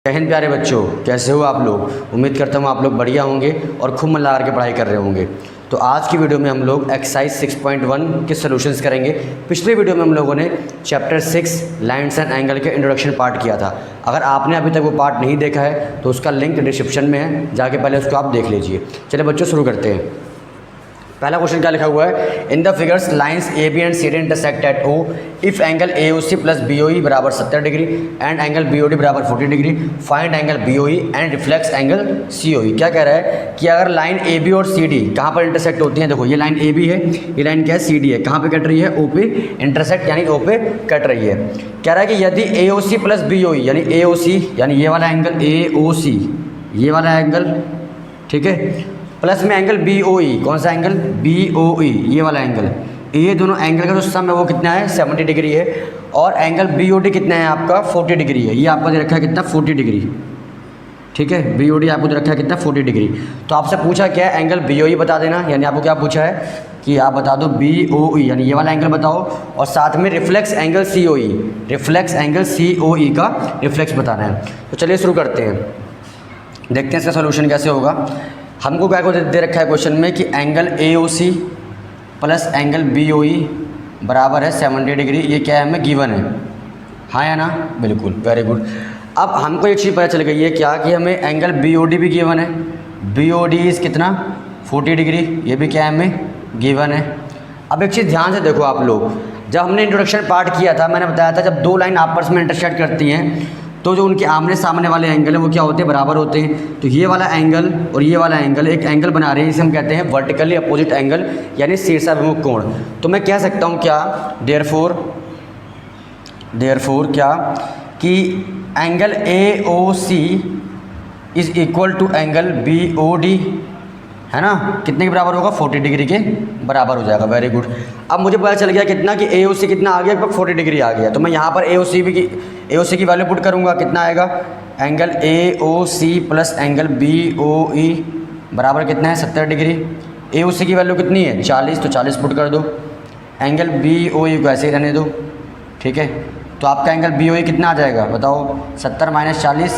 जय हिंद प्यारे बच्चों, कैसे हो आप लोग। उम्मीद करता हूँ आप लोग बढ़िया होंगे और खूब मन लगा के पढ़ाई कर रहे होंगे। तो आज की वीडियो में हम लोग एक्सरसाइज 6.1 के सॉल्यूशंस करेंगे। पिछले वीडियो में हम लोगों ने चैप्टर 6 लाइन्स एंड एंगल के इंट्रोडक्शन पार्ट किया था। अगर आपने अभी तक वो पार्ट नहीं देखा है तो उसका लिंक डिस्क्रिप्शन में है, जाके पहले उसको आप देख लीजिए। चलिए बच्चों शुरू करते हैं। पहला क्वेश्चन क्या लिखा हुआ है, in the figures lines A B and C D intersect at O if angle A O C plus B O E बराबर 70 degree and angle B O D बराबर 40 degree, find angle B O E and reflex angle C O E. क्या कह रहा है कि अगर line A B और C D कहाँ पर इंटरसेक्ट होती हैं। देखो ये लाइन ए बी है, ये लाइन क्या है सी डी है, कहाँ पे कट रही है ओ पे इंटरसेक्ट यानी ओ पे कट रही है। कह रहा है कि यदि ए O C plus B O ई यानी ए ओ सी यानी ये वाला एंगल ए ओ सी, ये वाला एंगल ठीक है, प्लस में एंगल बी ओ ई, कौन सा एंगल बी ओ ई, ये वाला एंगल, ये दोनों एंगल का जो सम है वो कितना है 70 डिग्री है और एंगल बी ओ डी कितना है आपका 40 डिग्री है। ये आपको दे रखा है कितना 40 डिग्री, ठीक है, बी ओ डी आपको दे रखा है कितना 40 डिग्री। तो आपसे पूछा क्या है एंगल बी ओ ई बता देना, यानी आपको क्या पूछा है कि आप बता दो बी ओ ई यानी ये वाला एंगल बताओ और साथ में reflex angle C O E, reflex angle C O ई का रिफ्लेक्स बताना है। तो चलिए शुरू करते हैं, देखते हैं इसका सोल्यूशन कैसे होगा। हमको क्या को दे रखा है क्वेश्चन में कि angle A O C plus angle B O E बराबर है 70 डिग्री, ये क्या है हमें गिवन है, हाँ या ना, बिल्कुल, वेरी गुड। अब हमको एक चीज़ पता चल गई है क्या कि हमें एंगल बी ओ डी भी गिवन है, बी ओ डी इज़ कितना 40 डिग्री, ये भी क्या है हमें गिवन है। अब एक चीज़ ध्यान से देखो आप लोग, जब हमने इंट्रोडक्शन पार्ट किया था मैंने बताया था जब दो लाइन आपस में इंटरसेक्ट करती हैं तो जो उनके आमने सामने वाले एंगल हैं वो क्या होते हैं, बराबर होते हैं। तो ये वाला एंगल और ये वाला एंगल एक एंगल बना रहे हैं, इसे हम कहते हैं वर्टिकली अपोजिट एंगल यानी शीर्षाभिमुख कोण। तो मैं कह सकता हूँ क्या देयरफॉर क्या कि angle A O C is equal to angle B O D, है ना, कितने के बराबर होगा 40 डिग्री के बराबर हो जाएगा, वेरी गुड। अब मुझे पता चल गया कितना कि ए ओ सी कितना आ गया, 40 डिग्री आ गया। तो मैं यहाँ पर ए ओ सी की वैल्यू पुट करूँगा, कितना आएगा angle A O C plus angle B O E बराबर कितना है 70 डिग्री। ए ओ सी की वैल्यू कितनी है 40, तो 40 पुट कर दो, एंगल बी ओ ई को ऐसे ही रहने दो, ठीक है। तो आपका एंगल बी ओ ई कितना आ जाएगा बताओ, 70 माइनस 40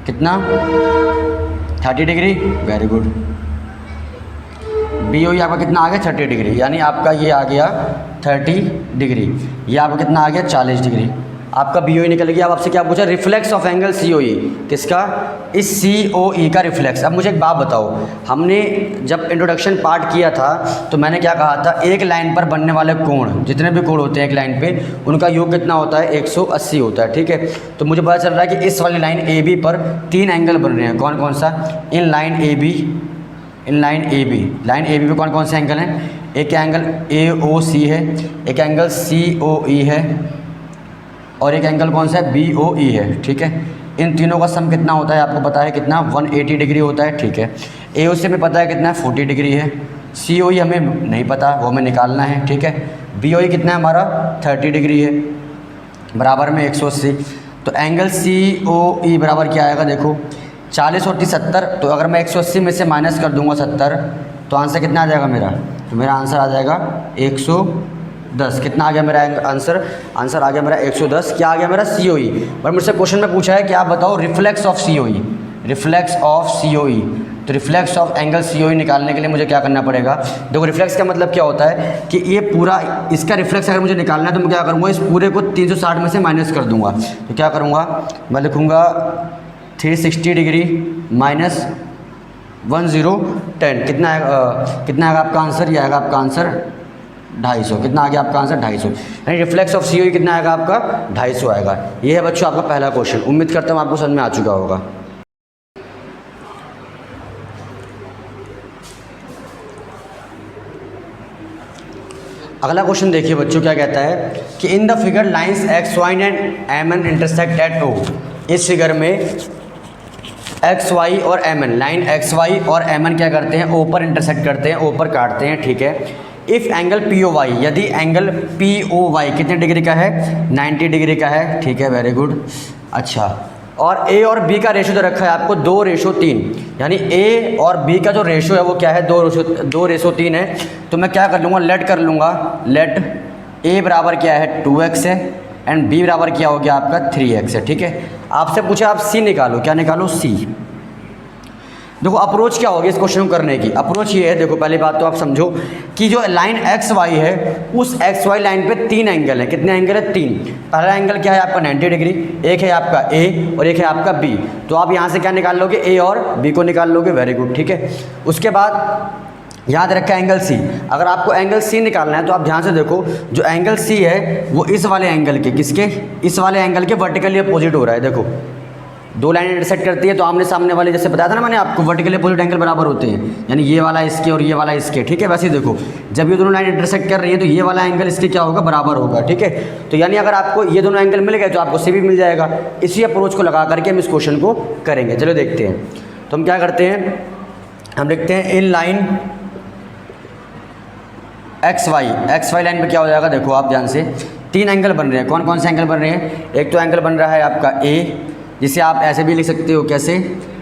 कितना 30 degree, very good. B O E आपका कितना आ गया 30 डिग्री, यानी आपका ये आ गया 30 डिग्री, ये आपका कितना आ गया 40 डिग्री, आपका बी ओ ई निकल गया। अब आपसे क्या पूछा, reflex of angle C O ई, किसका, इस सी ओ ई का रिफ्लेक्स। अब मुझे एक बात बताओ, हमने जब इंट्रोडक्शन पार्ट किया था तो मैंने क्या कहा था, एक लाइन पर बनने वाले कोण, जितने भी कोण होते हैं एक लाइन पे, उनका योग कितना होता है 180 होता है, ठीक है। तो मुझे पता चल रहा है कि इस वाली लाइन ए बी पर 3 एंगल बन रहे हैं, कौन कौन सा, इन लाइन ए बी पे कौन कौन से एंगल हैं, एक एंगल ए ओ सी है, एक एंगल सी ओ ई है और एक एंगल कौन सा है बी ओ ई है, ठीक है। इन तीनों का सम कितना होता है आपको पता है कितना 180 डिग्री होता है, ठीक है। ए ओ सी हमें पता है कितना 40 डिग्री है, सी ओ ई हमें नहीं पता, वो हमें निकालना है, ठीक है। बी ओ ई कितना है हमारा 30 डिग्री है, बराबर में 180। तो एंगल सी ओ ई बराबर क्या आएगा, देखो 40 और 30 70, तो अगर मैं 180 में से माइनस कर दूंगा 70 तो आंसर कितना आ जाएगा मेरा, तो मेरा आंसर आ जाएगा 110। कितना आ गया मेरा आंसर आ गया मेरा 110। क्या आ गया मेरा सी ओ ई। पर मुझसे क्वेश्चन में पूछा है कि आप बताओ reflex of C O E, reflex of C O E. तो reflex of angle C O E निकालने के लिए मुझे क्या करना पड़ेगा, देखो रिफ्लेक्स का मतलब क्या होता है कि ये पूरा इसका रिफ्लेक्स अगर मुझे निकालना है तो मैं क्या करूँगा, इस पूरे को 360 में से माइनस कर दूँगा। तो क्या करूँगा, मैं लिखूँगा 360 डिग्री माइनस 1010, कितना आएगा आपका आंसर, ये आएगा आपका आंसर 250। कितना आ गया आपका आंसर 250, यानी रिफ्लेक्स ऑफ सी ओ ई कितना आएगा आपका 250 आएगा। ये है बच्चों आपका पहला क्वेश्चन, उम्मीद करता हूँ आपको समझ में आ चुका होगा। अगला क्वेश्चन देखिए बच्चों, क्या कहता है कि in the figure lines X Y and M N intersect at O. इस फिगर में एक्स वाई और M N, line X Y और एम एन क्या करते हैं, ओ पर इंटरसेक्ट करते हैं, ओ पर काटते हैं, ठीक है। If angle P O Y, यदि एंगल पी ओ वाई कितने डिग्री का है 90 डिग्री का है, ठीक है, वेरी गुड। अच्छा, और ए और बी का रेशो दे रखा है आपको 2:3, यानी ए और बी का जो रेशो है वो क्या है 2:3 है। तो मैं क्या कर लूँगा, लेट कर लूँगा, लेट ए बराबर क्या है 2x है एंड बी बराबर क्या हो गया आपका 3x है, ठीक है। आपसे पूछा आप सी निकालो, क्या निकालो? सी। देखो अप्रोच क्या होगी इस क्वेश्चन को करने की? अप्रोच ये है, देखो पहली बात तो आप समझो कि जो लाइन एक्स वाई है उस एक्स वाई लाइन पे 3 एंगल है। कितने एंगल है? 3। पहला एंगल क्या है आपका 90 डिग्री, एक है आपका ए और एक है आपका बी। तो आप यहाँ से क्या निकाल लोगे? ए और बी को निकाल लोगे। वेरी गुड, ठीक है। उसके बाद याद रखा एंगल सी। अगर आपको एंगल सी निकालना है तो आप ध्यान से देखो, जो एंगल सी है वो इस वाले एंगल के, किसके? इस वाले एंगल के वर्टिकली अपोजिट हो रहा है। देखो 2 लाइन इंटरसेक्ट करती है तो आमने सामने वाले, जैसे बताया था ना मैंने आपको, वर्टिकली अपोजिट एंगल बराबर होते हैं, यानी ये वाला इसके और ये वाला इसके, ठीक है। वैसे ही देखो जब ये दोनों लाइन इंटरसेक्ट कर रही है तो ये वाला एंगल इसके क्या होगा? बराबर होगा, ठीक है। तो यानी अगर आपको ये दोनों एंगल मिल गए तो आपको सी भी मिल जाएगा। इसी अप्रोच को लगा करके हम इस क्वेश्चन को करेंगे। चलो देखते हैं। तो हम क्या करते हैं, हम लिखते हैं in line X Y line पे क्या हो जाएगा? देखो आप ध्यान से 3 एंगल बन रहे हैं। कौन कौन से एंगल बन रहे हैं? एक तो एंगल बन रहा है आपका ए, जिसे आप ऐसे भी लिख सकते हो। कैसे?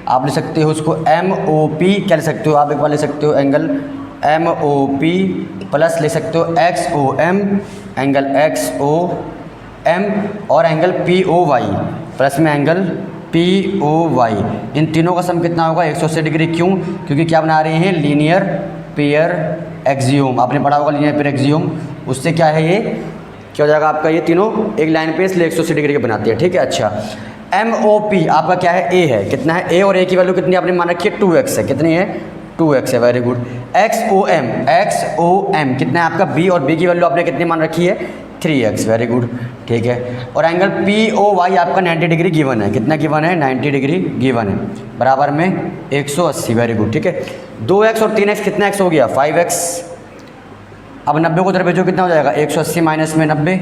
आप लिख सकते हो उसको MOP, क्या लिख सकते हो आप? एक बार लिख सकते हो एंगल MOP प्लस लिख सकते हो XOM, एंगल XOM, और एंगल POY प्लस में एंगल POY। इन तीनों का सम कितना होगा? 180 डिग्री। क्यों? क्योंकि क्या बना रहे हैं? Linear pair axiom. आपने पढ़ा होगा लीनियर पेयर एक्सियोम। उससे क्या है, ये क्या हो जाएगा आपका? ये तीनों एक लाइन पे इसलिए 180 डिग्री के बनाते हैं, ठीक है। अच्छा, MOP आपका क्या है? ए है। कितना है? ए और ए की वैल्यू कितनी आपने मान रखी है? 2x है। कितनी है? 2x है। Very good. XOM कितना है आपका? B, और B की वैल्यू आपने कितनी मान रखी है? 3x। वेरी गुड, ठीक है। और एंगल POY आपका 90 डिग्री गिवन है। कितना गिवन है? 90 डिग्री गिवन है, बराबर में 180। वेरी गुड, ठीक है। 2x और 3x कितना x हो गया? 5x। अब 90 को उधर भेजो, कितना हो जाएगा? 180 माइनस में 90,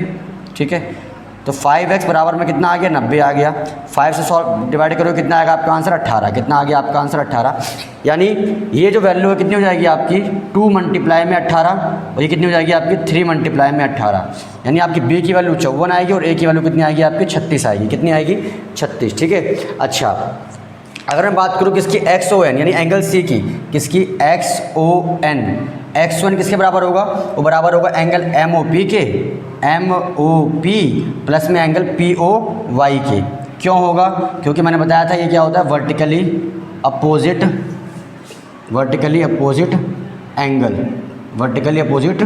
ठीक है। तो 5x बराबर में कितना आ गया? 90 आ गया। 5 से डिवाइड करो, कितना आएगा आपका आंसर? 18। कितना आ गया आपका आंसर? 18। यानी ये जो वैल्यू है कितनी हो जाएगी आपकी? 2 मल्टीप्लाई में 18, और ये कितनी हो जाएगी आपकी? 3 मल्टीप्लाई में 18। यानी आपकी B की वैल्यू 54 आएगी और A की वैल्यू कितनी आएगी आपकी? 36 आएगी। कितनी आएगी? 36, ठीक है। अच्छा, अगर मैं बात करूँ किसकी? XON यानी एंगल C की। किसकी? XON। X1 किसके बराबर होगा? वो बराबर होगा एंगल MOP के, MOP प्लस में एंगल POY के। क्यों होगा? क्योंकि मैंने बताया था ये क्या होता है? वर्टिकली अपोजिट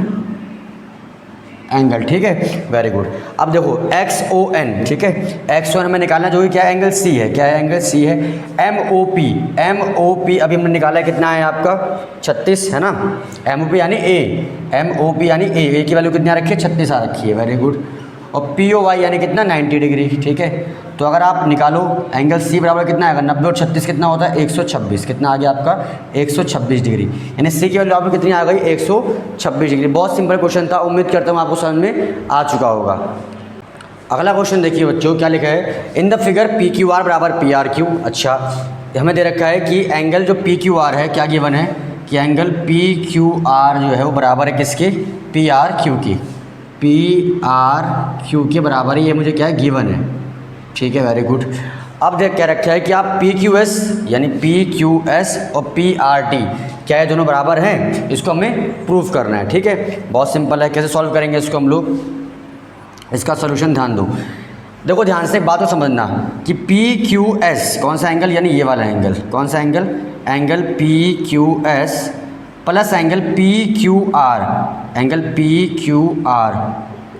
एंगल, ठीक है। Very good. अब देखो XON, ठीक है। XON हमें निकालना जो कि क्या है? एंगल C है। क्या है? एंगल C है। MOP अभी हमने निकाला है, कितना है आपका? 36 है ना। MOP यानी A की वैल्यू कितनी आ रखी है? 36 आ रखी है। Very good. और POY यानी कितना? 90 डिग्री, ठीक है। तो अगर आप निकालो एंगल C बराबर कितना आएगा? 90 और 36 कितना होता है? 126। कितना आ गया आपका? 126 डिग्री। यानी C की वैल्यू आपको कितनी आ गई? 126 डिग्री। बहुत सिंपल क्वेश्चन था, उम्मीद करता हूँ आपको समझ में आ चुका होगा। अगला क्वेश्चन देखिए बच्चों, क्या लिखा है? इन द फिगर PQR बराबर PRQ। अच्छा, हमें दे रखा है कि एंगल जो PQR है, क्या गिवन है कि एंगल PQR जो है वो बराबर है किसके? PRQ की। PRQ के बराबर है, ये मुझे क्या है? गिवन है, ठीक है। Very good. अब देख क्या रखा है कि आप PQS यानी PQS और PRT क्या है? दोनों बराबर हैं। इसको हमें प्रूफ करना है, ठीक है। बहुत सिंपल है। कैसे सॉल्व करेंगे इसको हम लोग? इसका सोल्यूशन ध्यान दो। देखो ध्यान से एक बात को समझना कि PQS कौन सा एंगल? यानी ये वाला एंगल। कौन सा angle? Angle PQS plus angle PQR, angle PQR,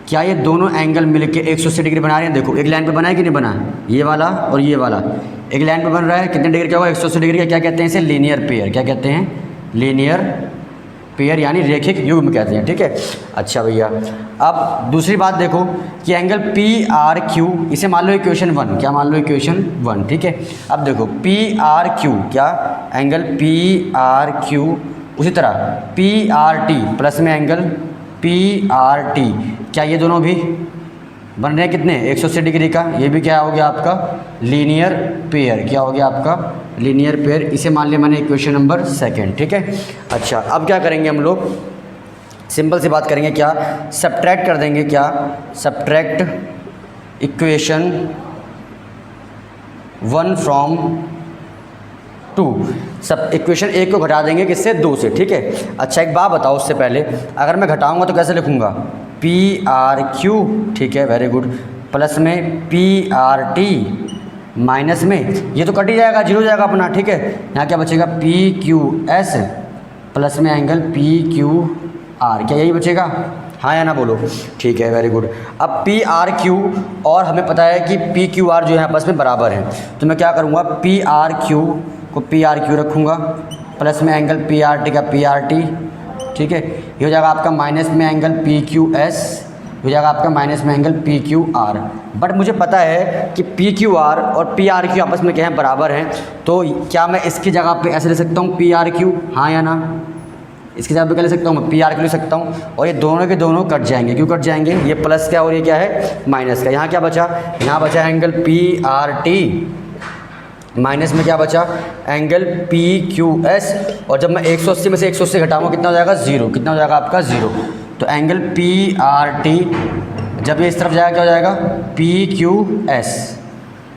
क्या ये दोनों एंगल मिलके 180 डिग्री बना रहे हैं? देखो एक लाइन पे बना है कि नहीं बना? ये वाला और ये वाला एक लाइन पे बन रहा है। कितने डिग्री का होगा? 180 डिग्री का। क्या कहते हैं इसे? Linear pair. क्या कहते हैं? लीनियर पेयर यानी रेखिक युग्म कहते हैं, ठीक है। अच्छा भैया, अब दूसरी बात देखो कि एंगल PRQ, इसे मान लो इक्वेशन 1। क्या मान लो? इक्वेशन 1, ठीक है। अब देखो PRQ, क्या? एंगल PRQ, उसी तरह PRT प्लस में एंगल PRT, क्या ये दोनों भी बन रहे हैं कितने? 180 डिग्री का। ये भी क्या हो गया आपका? Linear pair. क्या हो गया आपका? Linear pair. इसे मान लिया मैंने इक्वेशन नंबर 2, ठीक है। अच्छा, अब क्या करेंगे हम लोग? सिंपल सी बात करेंगे, क्या? सब्ट्रैक्ट कर देंगे। क्या? Subtract equation 1 from 2। सब इक्वेशन 1 को घटा देंगे किससे? 2 से, ठीक है। अच्छा, एक बात बताओ उससे पहले, अगर मैं घटाऊंगा तो कैसे लिखूंगा? PRQ, ठीक है। Very good. प्लस में PRT माइनस में ये तो कट ही जाएगा, जीरो हो जाएगा अपना, ठीक है। यहाँ क्या बचेगा, पी क्यू एस प्लस में एंगल पी क्यू आर, क्या यही बचेगा, हाँ या ना बोलो, ठीक है, वेरी गुड। अब पी आर क्यू और हमें पता है कि पी क्यू आर जो है आपस में बराबर है, तो मैं क्या करूँगा, पी आर क्यू को पी आर क्यू रखूँगा प्लस में एंगल पी आर टी का पी आर टी, ठीक है। ये हो जाएगा आपका माइनस में एंगल पी क्यू एस, हो जाएगा आपका माइनस में angle P Q R. But मुझे पता है कि पी क्यू आर और पी आर क्यू आपस में क्या है, बराबर हैं, तो क्या मैं इसकी जगह पे ऐसे ले सकता हूँ पी आर क्यू, हाँ या ना, इसकी जगह पे क्या ले सकता हूँ मैं, पी आर क्यू ले सकता हूँ, और ये दोनों के दोनों कट जाएंगे, क्यों कट जाएंगे, ये प्लस का और ये क्या है माइनस का। यहाँ क्या बचा, यहाँ बचा angle P R T minus में क्या बचा, एंगल पी क्यू एस, और जब मैं 180 में से 180 घटाऊंगा कितना हो जाएगा, ज़ीरो, कितना हो जाएगा आपका, ज़ीरो। तो एंगल पी आर टी जब ये इस तरफ जाएगा क्या हो जाएगा, पी क्यू एस।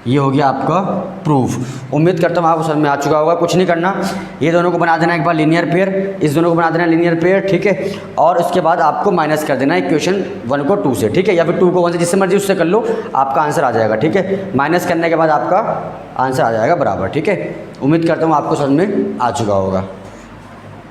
ये हो गया आपका प्रूफ। उम्मीद करता हूँ आपको समझ में आ चुका होगा। कुछ नहीं करना, ये दोनों को बना देना एक बार लीनियर पेयर, इस दोनों को बना देना लीनियर पेयर, ठीक है। और उसके बाद आपको माइनस कर देना इक्वेशन 1 को 2 से, ठीक है, या फिर 2 को 1 से, जिससे मर्जी उससे कर लो, आपका आंसर आ जाएगा, ठीक है। माइनस करने के बाद आपका आंसर आ जाएगा बराबर, ठीक है। उम्मीद करता हूँ आपको समझ में आ चुका होगा।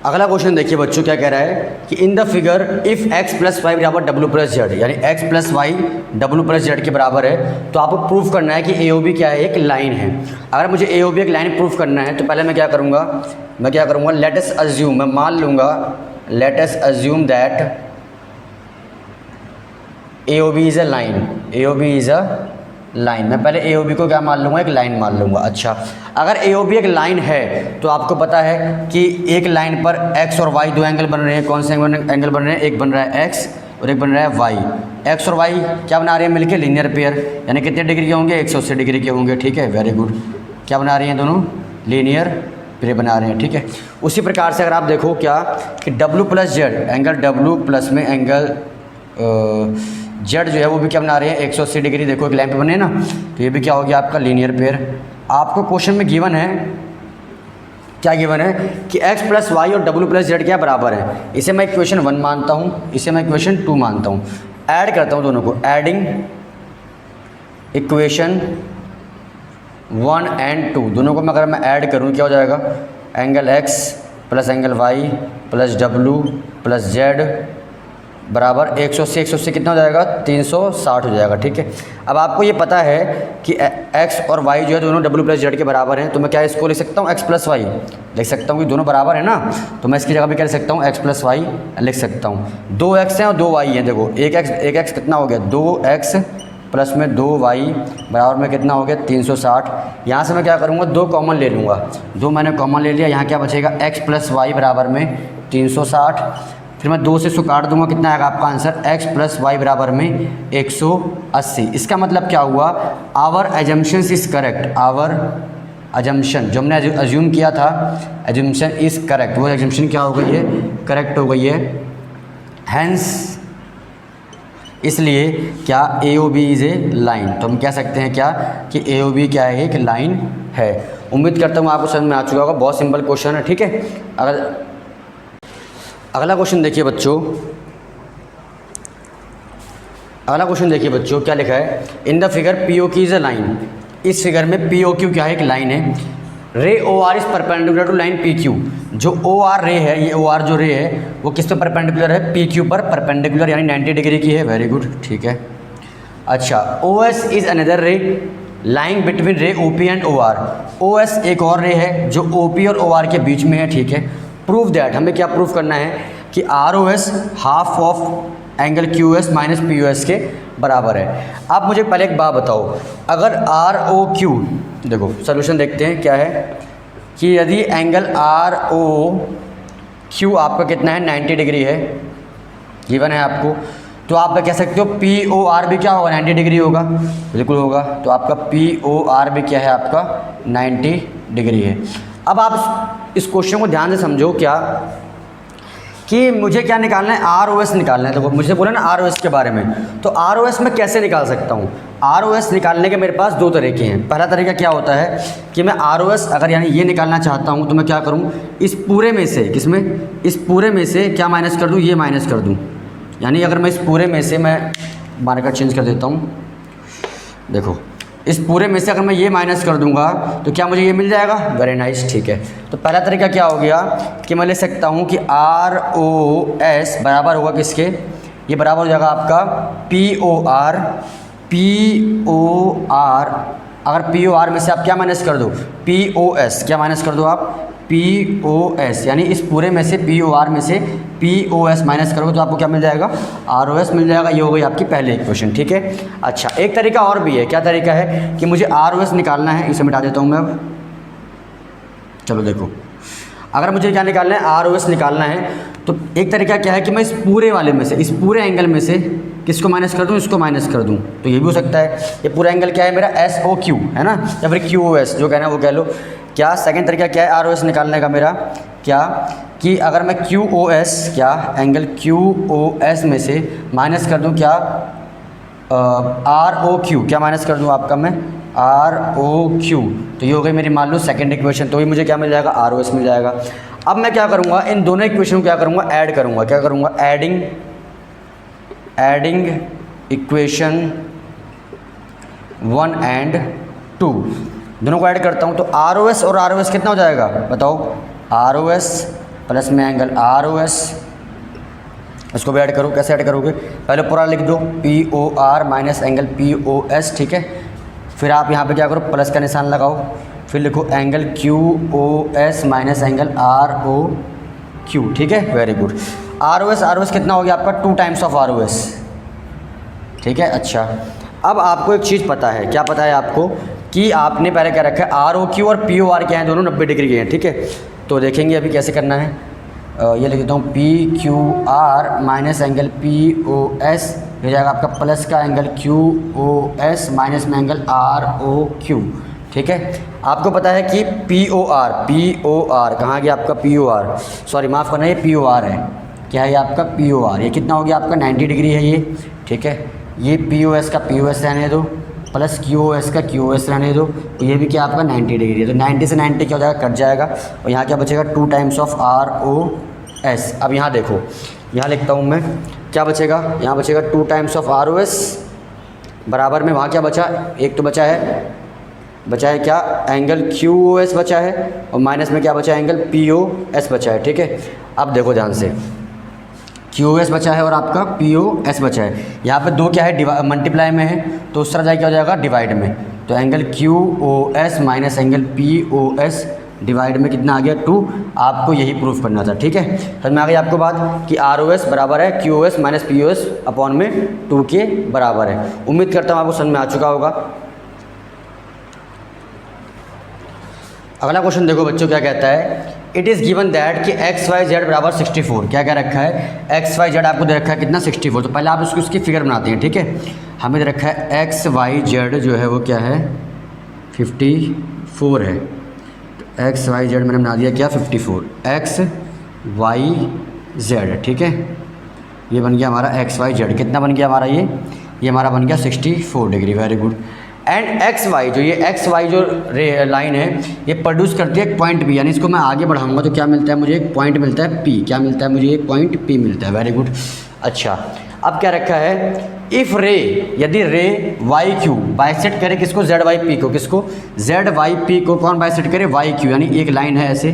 अगला क्वेश्चन देखिए बच्चों, क्या कह रहा है कि in the figure if x plus Y बराबर डब्ल्यू प्लस जेड, यानी x plus Y W plus Z के बराबर है, तो आपको प्रूफ करना है कि ए ओ बी क्या है, एक लाइन है। अगर मुझे ए ओ बी एक लाइन प्रूफ करना है तो पहले मैं क्या करूँगा, लेट अस अज्यूम, मैं मान लूँगा, let us assume that A O B is a line, A O B is a line. मैं पहले ए ओ बी को क्या मान लूँगा, एक लाइन मान लूँगा। अच्छा, अगर ए ओ बी एक लाइन है तो आपको पता है कि एक लाइन पर एक्स और वाई दो एंगल बन रहे हैं। कौन से एंगल बन रहे हैं, एक बन रहा है एक्स और एक बन रहा है वाई। एक्स और वाई क्या बना रहे हैं मिलके, लीनियर पेयर, यानी कितने डिग्री के होंगे, 180 डिग्री के होंगे, ठीक है, वेरी गुड। क्या बना रही हैं दोनों, लीनियर पेयर बना रहे हैं, ठीक है। उसी प्रकार से अगर आप देखो क्या कि W plus Z, angle W plus में एंगल जेड जो है वो भी क्या बना रहे हैं, 180 डिग्री, देखो एक लाइन पे बने ना, तो ये भी क्या हो गया आपका लीनियर पेयर। आपको क्वेश्चन में गिवन है, क्या गिवन है कि x प्लस वाई और w प्लस जेड क्या बराबर है। इसे मैं इक्वेशन 1 मानता हूँ, इसे मैं इक्वेशन 2 मानता हूँ। ऐड करता हूँ दोनों को, एडिंग इक्वेशन 1 एंड 2, दोनों को मैं अगर मैं ऐड करूँ क्या हो जाएगा, angle x plus angle y plus w plus z बराबर 180 से कितना हो जाएगा, 360 हो जाएगा, ठीक है। अब आपको ये पता है कि x और y जो है दोनों w प्लस जेड के बराबर हैं, तो मैं क्या इसको लिख सकता हूँ, x प्लस वाई लिख सकता हूँ, कि दोनों बराबर है ना, तो मैं इसकी जगह पे क्या लिख सकता हूँ, x प्लस वाई लिख सकता हूँ। 2x हैं और 2y हैं, देखो एक x कितना हो गया, 2x प्लस में 2y बराबर में कितना हो गया, 360। यहाँ से मैं क्या करूँगा, 2 कॉमन ले लूँगा, 2 मैंने कॉमन ले लिया, यहाँ क्या बचेगा, x प्लस वाई बराबर में 360। फिर मैं 2 से इसको काट दूंगा, कितना आएगा आपका आंसर, x प्लस वाई बराबर में 180। इसका मतलब क्या हुआ, our assumption is correct, our assumption जो हमने अज्यूम किया था, एजम्पशन इज़ करेक्ट, वो एजम्पशन क्या हो गई है, करेक्ट हो गई है। हैंस इसलिए क्या A O B is a line, तो हम कह सकते हैं क्या कि ए ओ बी क्या है, एक लाइन है। उम्मीद करता हूँ आपको समझ में आ चुका होगा, बहुत सिंपल क्वेश्चन है, ठीक है। अगला क्वेश्चन देखिए बच्चों, क्या लिखा है, in the figure P O Q is a line. इस फिगर में पी ओ क्यू क्या है, एक लाइन है। Ray O R is perpendicular to line P Q, जो ओ आर रे है, ये ओ आर जो रे है वो किस पे परपेंडिकुलर है, पी क्यू पर परपेंडिकुलर, यानी 90 डिग्री की है, वेरी गुड, ठीक है। अच्छा, O S is another ray line between ray O P and O R. O S एक और रे है जो ओ पी और ओ आर के बीच में है, ठीक है। प्रूफ दैट, हमें क्या प्रूफ करना है कि R O S half of angle Q S minus P U S के बराबर है। आप मुझे पहले एक बात बताओ, अगर आर ओ क्यू, देखो सोल्यूशन देखते हैं क्या है कि यदि एंगल आर ओ क्यू आपका कितना है, 90 डिग्री है, गिवन है आपको, तो आप कह सकते हो पी ओ आर भी क्या होगा, 90 डिग्री होगा, बिल्कुल होगा। तो आपका पी ओ आर भी क्या है, आपका 90 डिग्री है। अब आप इस क्वेश्चन को ध्यान से समझो क्या कि मुझे क्या निकालना है, आर ओ एस निकालना है। देखो मुझे बोला ना आर ओ एस के बारे में, तो आर ओ एस मैं कैसे निकाल सकता हूँ। आर ओ एस निकालने के मेरे पास 2 तरीके हैं। पहला तरीका क्या होता है कि मैं आर ओ एस अगर यानी ये निकालना चाहता हूँ तो मैं क्या करूँ, इस पूरे में से, किसमें, इस पूरे में से क्या माइनस कर दूँ, ये माइनस कर दूँ। यानी अगर मैं इस पूरे में से मैं मार्कर चेंज कर देता हूँ, देखो इस पूरे में से अगर मैं ये माइनस कर दूंगा तो क्या मुझे ये मिल जाएगा? वेरी नाइस, ठीक है। तो पहला तरीका क्या हो गया कि मैं ले सकता हूँ कि ROS बराबर होगा किसके? ये बराबर हो जाएगा आपका POR। अगर POR में से आप क्या माइनस कर दो? POS। क्या माइनस कर दो आप? POS, यानी इस पूरे में से POR में से POS माइनस करोगे तो आपको क्या मिल जाएगा? ROS मिल जाएगा। ये हो गई आपकी पहली इक्वेशन, ठीक है। अच्छा, एक तरीका और भी है। क्या तरीका है कि मुझे ROS निकालना है। इसे मिटा देता हूँ मैं अब। चलो देखो, अगर मुझे क्या निकालना है? ROS निकालना है। तो एक तरीका क्या है कि मैं इस पूरे वाले में से, इस पूरे एंगल में से किसको माइनस कर दूँ? इसको माइनस कर दूँ। तो ये भी हो सकता है। ये पूरा एंगल क्या है मेरा? SOQ है ना, या फिर QOS, जो कहना है वो कह लो। क्या सेकंड तरीका क्या है ROS निकालने का मेरा? क्या कि अगर मैं QOS, क्या एंगल QOS में से माइनस कर दूँ क्या? ROQ। क्या माइनस कर दूँ आपका मैं? ROQ। तो ये हो गई मेरी मान लो सेकंड इक्वेशन। तो ये मुझे क्या मिल जाएगा? ROS मिल जाएगा। अब मैं क्या करूँगा? इन दोनों इक्वेशन को क्या करूँगा? ऐड करूँगा। क्या करूँगा? एडिंग इक्वेशन 1 and 2, दोनों को ऐड करता हूँ। तो ROS और ROS कितना हो जाएगा बताओ? ROS प्लस में एंगल ROS, इसको भी ऐड करो। कैसे ऐड करोगे? पहले पूरा लिख दो, POR माइनस एंगल POS, ठीक है। फिर आप यहाँ पे क्या करो? प्लस का निशान लगाओ। फिर लिखो angle QOS minus angle ROQ, ठीक है। Very good. ROS कितना हो गया आपका? 2 टाइम्स ऑफ ROS, ठीक है। अच्छा, अब आपको एक चीज़ पता है। क्या पता है आपको? कि आपने पहले क्या रखा है? ROQ और POR क्या है? दोनों 90 डिग्री के हैं, ठीक है। तो देखेंगे अभी कैसे करना है। ये लिख देता हूँ PQR माइनस एंगल POS, हो जाएगा आपका प्लस का एंगल QOS माइनस में एंगल ROQ, ठीक है। आपको पता है कि POR कहाँ गया आपका? POR, सॉरी माफ़ करना, ये POR है। क्या है ये आपका? POR। ये कितना हो गया आपका? 90 डिग्री है ये, ठीक है। ये POS का POS रहने दो, प्लस QOS का QOS रहने दो। तो ये भी क्या आपका? 90 डिग्री है। तो 90 से 90 क्या हो जाएगा? कट जाएगा। और यहाँ क्या बचेगा? 2 टाइम्स ऑफ ROS। अब यहाँ देखो, यहाँ लिखता हूँ मैं, क्या बचेगा? यहाँ बचेगा 2 टाइम्स ऑफ ROS बराबर में वहाँ क्या बचा? एक तो बचा है क्या? एंगल QOS बचा है, और माइनस में क्या बचा है? एंगल POS बचा है, ठीक है। अब देखो ध्यान से, QOS बचा है और आपका POS बचा है। यहाँ पे दो क्या है? मल्टीप्लाई में है, तो उस तरह जाए क्या हो जाएगा? डिवाइड में। तो angle QOS minus angle POS divide में कितना आ गया? 2। आपको यही प्रूफ करना था, ठीक है। समझ में आ गई आपको बात कि ROS बराबर है QOS माइनस POS अपॉन में 2 के बराबर है। उम्मीद करता हूँ आपको समझ में आ चुका होगा। अगला क्वेश्चन देखो बच्चों, क्या कहता है? इट इज़ गिवन दैट कि XYZ बराबर 64। क्या क्या रखा है? XYZ आपको दे रखा है कितना? 64। तो पहले आप उसकी फिगर बनाते हैं, ठीक है। हमें दे रखा है XYZ जो है वो क्या है? 54 है। तो XYZ मैंने बना दिया क्या? 54। XYZ, ठीक है। ये बन गया हमारा XYZ। कितना बन गया हमारा? ये हमारा बन गया 64 degree. Very good. And XY जो लाइन है ये प्रोड्यूस करती है एक पॉइंट P, यानी इसको मैं आगे बढ़ाऊंगा तो क्या मिलता है मुझे? एक पॉइंट मिलता है P। क्या मिलता है मुझे? एक पॉइंट P मिलता है। Very good. अच्छा, अब क्या रखा है? इफ़ रे, यदि रे YQ बाइसेक्ट करे किसको? ZYP को। किसको? ZYP को कौन बाइसेक्ट करे? YQ, यानी एक लाइन है ऐसे,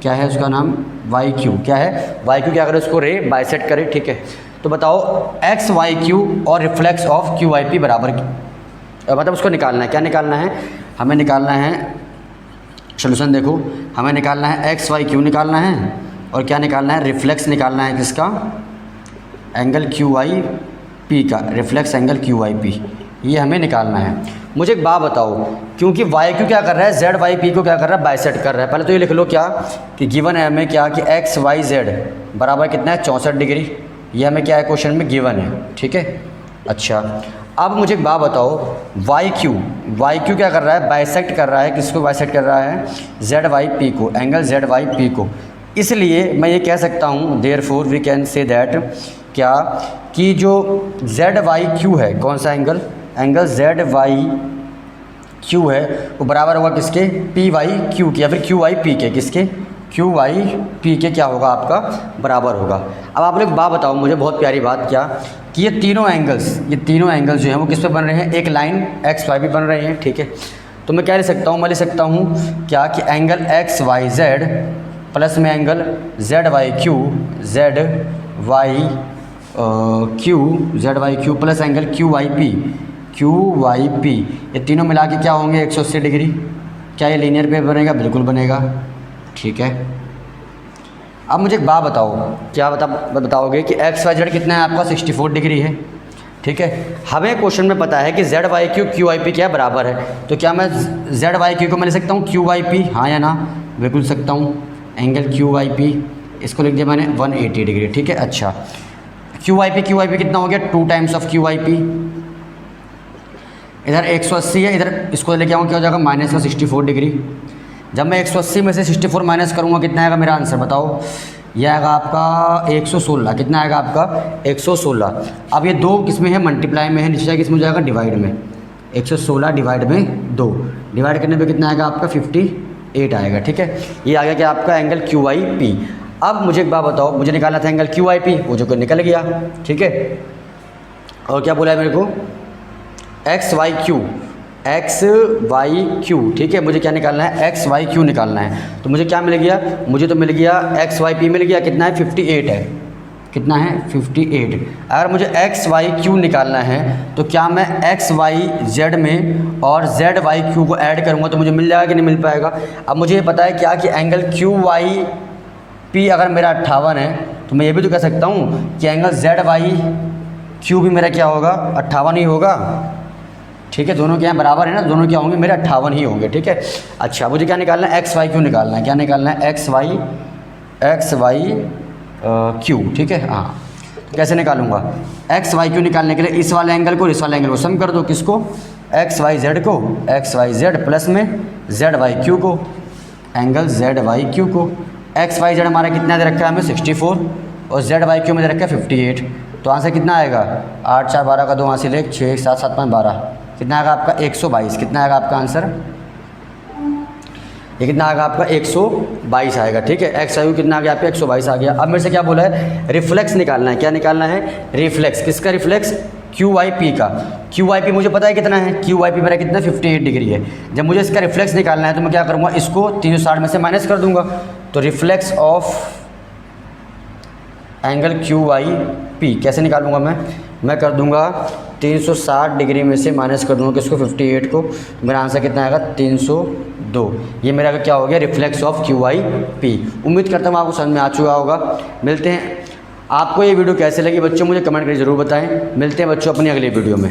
क्या है उसका नाम? YQ। क्या है? YQ क्या करे? उसको रे बाइसेक्ट करे, ठीक है। तो बताओ XYQ और रिफ्लेक्स ऑफ QYP बराबर, मतलब उसको निकालना है। क्या निकालना है? हमें निकालना है, सोल्यूशन देखो, हमें निकालना है XYQ निकालना है, और क्या निकालना है? रिफ्लेक्स निकालना है किसका? एंगल QYP का, रिफ्लेक्स एंगल QYP, ये हमें निकालना है। मुझे एक बात बताओ, क्योंकि YQ क्या कर रहा है? ZYP को क्या कर रहा है? बाइसेक्ट कर रहा है। पहले तो ये लिख लो क्या कि गिवन है हमें क्या कि XYZ बराबर कितना है? 64 डिग्री। ये हमें क्या है? क्वेश्चन में गिवन है, ठीक है। अच्छा, अब मुझे एक बात बताओ, YQ क्या कर रहा है? बाइसेक्ट कर रहा है। किसको बाइसेक्ट कर रहा है? ZYP को, एंगल ZYP को। इसलिए मैं ये कह सकता हूँ, therefore we can say that, क्या कि जो ZYQ है, कौन सा एंगल? एंगल ZYQ है वो बराबर होगा किसके? PYQ के, या फिर QYP के। किसके? क्यू वाई पी के क्या होगा आपका बराबर होगा। अब आप लोग बात बताओ मुझे, बहुत प्यारी बात, क्या कि ये तीनों एंगल्स जो हैं वो किस पे बन रहे हैं, एक लाइन एक्स वाई भी बन रहे हैं, ठीक है। तो मैं क्या लिख सकता हूँ, मैं लिख सकता हूँ क्या कि angle X Y Z plus में angle Z Y Q plus angle Q Y P, ये तीनों मिला के क्या होंगे 180 डिग्री। क्या ये लीनियर पे बनेगा, बिल्कुल बनेगा, ठीक है। अब मुझे एक बात बताओ, क्या बताओगे कि एक्स वाई जेड कितना है आपका 64 डिग्री है, ठीक है। हमें क्वेश्चन में पता है कि Z Y Q Y P क्या बराबर है, तो क्या मैं जेड वाई क्यू को मैं लिख सकता हूँ क्यू वाई पी, हाँ या ना, बिल्कुल सकता हूँ। एंगल क्यू वाई पी इसको लिख दिया मैंने 180 डिग्री, ठीक है। अच्छा क्यू वाई पी कितना हो गया, 2 times of Q Y P. इधर 180 है, इधर इसको लेके आऊँ क्या हो जाएगा माइनस का 64 डिग्री। जब मैं 180 में से 64 माइनस करूँगा कितना आएगा मेरा आंसर बताओ, यह आएगा आपका 116। कितना आएगा आपका 116। अब ये दो किस में है, मल्टीप्लाई में है, नीचे जाके किसमें जाएगा डिवाइड में। 116 डिवाइड में 2, डिवाइड करने पे कितना आएगा आपका 58 आएगा, ठीक है। ये आ गया क्या आपका एंगल क्यू वाई पी। अब मुझे एक बात बताओ, मुझे निकालना था एंगल क्यू वाई पी, वो जो निकल गया, ठीक है। और क्या बोला है मेरे को, एक्स वाई क्यू, ठीक है। मुझे क्या निकालना है, एक्स वाई क्यू निकालना है। तो मुझे क्या मिल गया, मुझे तो मिल गया एक्स वाई पी मिल गया, कितना है 58 है, कितना है 58। अगर मुझे एक्स वाई क्यू निकालना है तो क्या मैं एक्स वाई जेड में और जेड वाई क्यू को ऐड करूँगा तो मुझे मिल जाएगा कि नहीं मिल पाएगा। अब मुझे ये पता है क्या कि एंगल क्यू वाई पी अगर मेरा 58 है तो मैं ये भी तो कह सकता हूँ कि एंगल जेड वाई क्यू भी मेरा क्या होगा 58 ही होगा, ठीक है। दोनों क्या बराबर है ना, दोनों क्या होंगे मेरे 58 ही होंगे, ठीक है। अच्छा मुझे क्या निकालना है, एक्स वाई क्यू निकालना है, क्या निकालना है एक्स वाई क्यू, ठीक है। हाँ तो कैसे निकालूंगा, एक्स वाई क्यू निकालने के लिए इस वाले एंगल को इस वाले एंगल को सम कर दो, किसको, एक्स वाई जेड प्लस में जेड वाई क्यू को, एंगल जेड वाई क्यू को। एक्स वाई जेड हमारा कितना दे रखा है हमें 64 और जेड वाई क्यू में दे रखा है 58। तो आंसर कितना आएगा, 8 4 12 का 2 हासिल 1 6 7 7 5 12, कितना आएगा आपका 122। कितना आएगा आपका आंसर, ये कितना आएगा आपका 122 आएगा, ठीक है। एक्स वाई कितना आ गया आपका 122 आ गया। अब मेरे से क्या बोला है, रिफ्लेक्स निकालना है। क्या निकालना है, रिफ्लेक्स। किसका रिफ्लेक्स, क्यू वाई पी का। क्यू वाई पी मुझे पता है कितना है, क्यू वाई पी मेरा कितना 58 डिग्री है। जब मुझे इसका रिफ्लेक्स निकालना है तो मैं क्या करूँगा, इसको 360 में से माइनस कर दूँगा। तो reflex of angle Q Y P कैसे निकालूंगा मैं कर दूंगा 360 डिग्री में से माइनस कर दूंगा किसको 58 को। मेरा आंसर कितना आएगा 302। ये मेरा क्या हो गया, reflex of Q Y P. उम्मीद करता हूँ आपको समझ में आ चुका होगा। मिलते हैं, आपको ये वीडियो कैसे लगी बच्चों मुझे कमेंट करके ज़रूर बताएं। मिलते हैं बच्चों अपनी अगली वीडियो में।